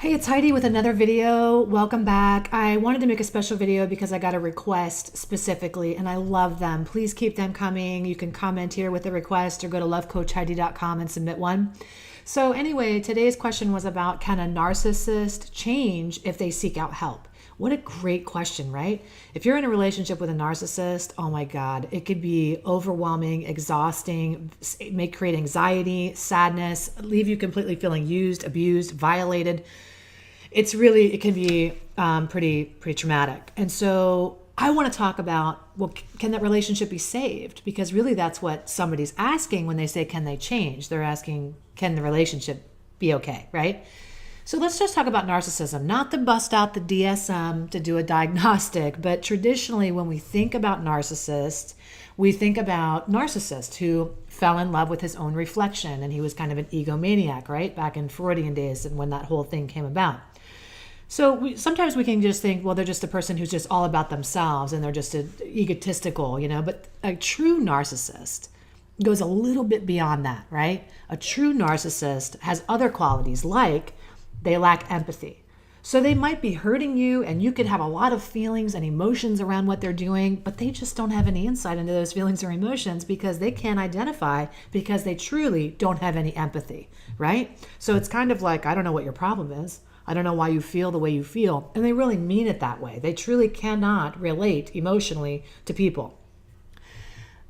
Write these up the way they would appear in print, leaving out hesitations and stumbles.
Hey, it's Heidi with another video. Welcome back. I wanted to make a special video because I got a request specifically and I love them. Please keep them coming. You can comment here with a request or go to lovecoachheidi.com and submit one. So anyway, today's question was about, can a narcissist change if they seek out help? What a great question, right? If you're in a relationship with a narcissist, oh my God, it could be overwhelming, exhausting, create anxiety, sadness, leave you completely feeling used, abused, violated. It can be pretty traumatic. And so I want to talk about, well, can that relationship be saved? Because really that's what somebody's asking when they say, can they change? They're asking, can the relationship be okay, right? So let's just talk about narcissism, not to bust out the DSM to do a diagnostic, but traditionally when we think about narcissists, we think about narcissist who fell in love with his own reflection, and he was kind of an egomaniac, right? Back in Freudian days and when that whole thing came about. So sometimes we can just think, well, they're just a person who's just all about themselves and they're just egotistical, but a true narcissist goes a little bit beyond that, right? A true narcissist has other qualities like they lack empathy. So they might be hurting you and you could have a lot of feelings and emotions around what they're doing, but they just don't have any insight into those feelings or emotions because they can't identify, because they truly don't have any empathy, right? So it's kind of like, I don't know what your problem is. I don't know why you feel the way you feel. And they really mean it that way. They truly cannot relate emotionally to people.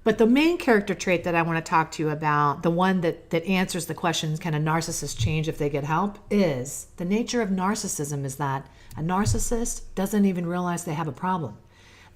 But the main character trait that I want to talk to you about, the one that answers the questions, can a narcissist change if they get help, is the nature of narcissism is that a narcissist doesn't even realize they have a problem.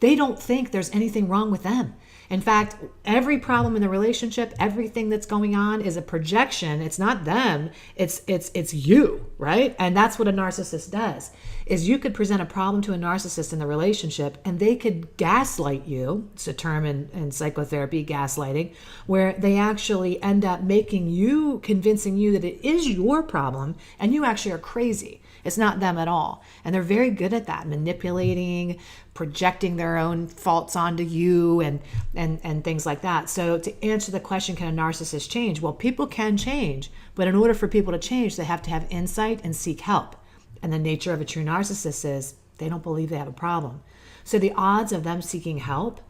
They don't think there's anything wrong with them. In fact, every problem in the relationship, everything that's going on is a projection. It's not them, it's you, right? And that's what a narcissist does, is you could present a problem to a narcissist in the relationship and they could gaslight you. It's a term in psychotherapy, gaslighting, where they actually end up convincing you that it is your problem and you actually are crazy. It's not them at all. And they're very good at that, manipulating, projecting their own faults onto you and things like that. So to answer the question, can a narcissist change? Well, people can change, but in order for people to change, they have to have insight and seek help. And the nature of a true narcissist is they don't believe they have a problem. So the odds of them seeking help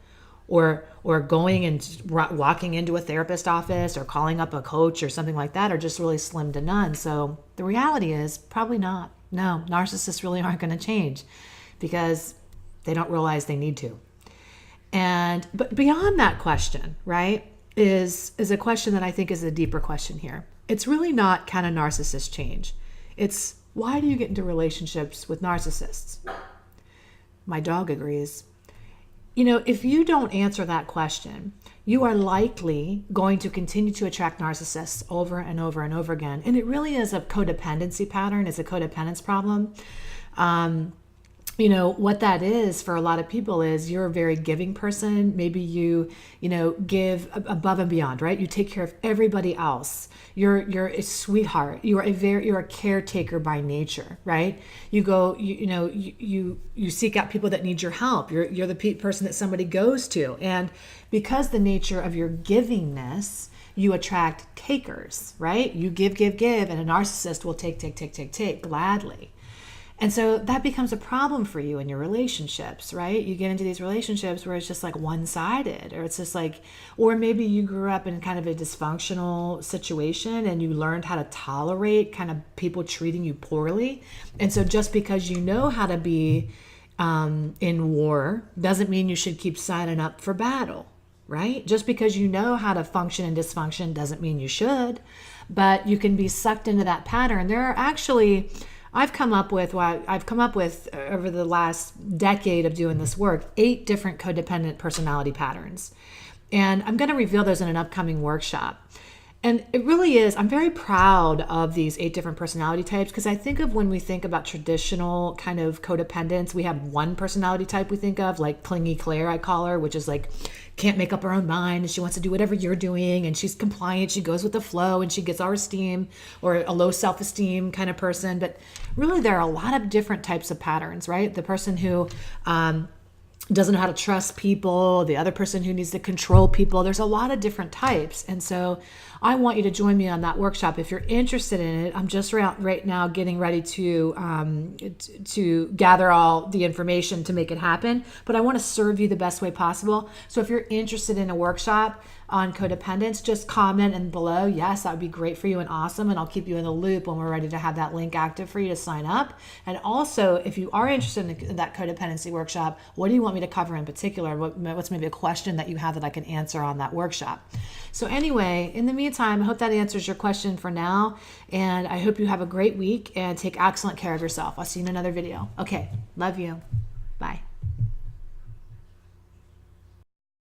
or going and walking into a therapist office or calling up a coach or something like that are just really slim to none. So the reality is probably not. No, narcissists really aren't going to change because they don't realize they need to. But beyond that question, right, is a question that I think is a deeper question here. It's really not, can a narcissist change? It's, why do you get into relationships with narcissists? My dog agrees. If you don't answer that question, you are likely going to continue to attract narcissists over and over and over again. And it really is a codependency pattern. It's a codependence problem. What that is for a lot of people is you're a very giving person. Maybe you give above and beyond, right? You take care of everybody else. You're a sweetheart. You're a caretaker by nature, right? You go, you seek out people that need your help. You're the person that somebody goes to. And because the nature of your givingness, you attract takers, right? You give, and a narcissist will take gladly. And so that becomes a problem for you in your relationships, right? You get into these relationships where it's just like one-sided, or it's just like, or maybe you grew up in kind of a dysfunctional situation and you learned how to tolerate kind of people treating you poorly. And so just because you know how to be in war doesn't mean you should keep signing up for battle, right? Just because you know how to function in dysfunction doesn't mean you should, but you can be sucked into that pattern. There are actually... I've come up with over the last decade of doing this work, 8 different codependent personality patterns. And I'm going to reveal those in an upcoming workshop. And it really is, I'm very proud of these 8 different personality types because I think of when we think about traditional kind of codependence, we have one personality type we think of, like clingy Claire, I call her, which is like, can't make up her own mind and she wants to do whatever you're doing and she's compliant, she goes with the flow and she gets our esteem, or a low self-esteem kind of person. But really there are a lot of different types of patterns, right? The person who doesn't know how to trust people, the other person who needs to control people. There's a lot of different types. And so I want you to join me on that workshop. If you're interested in it, I'm just right now getting ready to gather all the information to make it happen. But I want to serve you the best way possible. So if you're interested in a workshop on codependence, just comment and below, yes, that would be great for you and awesome. And I'll keep you in the loop when we're ready to have that link active for you to sign up. And also, if you are interested in that codependency workshop, what do you want me to cover in particular? What's maybe a question that you have that I can answer on that workshop? So anyway, in the meantime, I hope that answers your question for now. And I hope you have a great week and take excellent care of yourself. I'll see you in another video. Okay, love you. Bye.